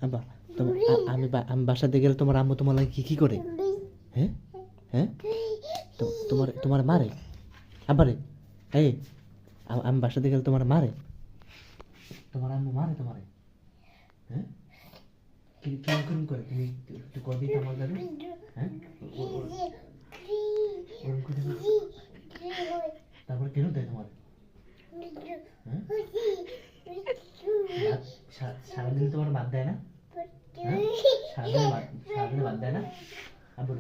আব্বা আমি আমি বাসাতে গেলে তোমার আম্মু তোমার লাগে কি কি করে? হ্যাঁ হ্যাঁ তোমার তোমার মারে? আব্বারে এই আমি বাসাতে গেলে তোমার মারে? তোমার আম্মু মারে তোমারে? হ্যাঁ কিরকম করে তুমি একটু করে দিতে আমার লাগে? হ্যাঁ ওরকম করে তারপরে কেন দেয় তোমার? হ্যাঁ সারাদিন তোমার বাদ দেয় না? হ্যাঁ সারাদিনে বাদ দেয় না? আব্বু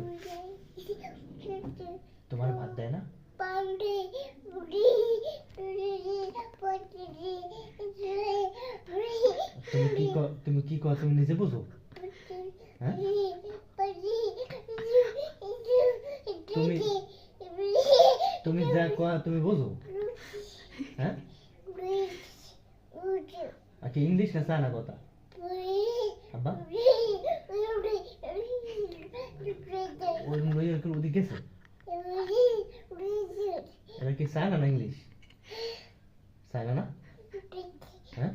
তোমার ভাত দেয় না? তুমি কি কর তুমি নিজে বুঝো? হ্যাঁ তুমি তুমি যা কর তুমি বুঝো? হ্যাঁ আচ্ছা ইংলিশ না সানা কথা আব্বা ওদিকে গেছে এটা কি সানা না ইংলিশ? সানা না? হ্যাঁ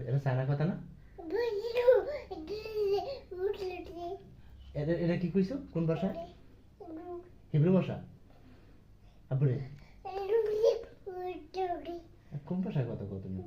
এটা সানা কথা না? এটা কি কইছো কোন ভাষা? হিব্রু ভাষা? আব্বুরে কোন ভাষায় কথা কও তুমি?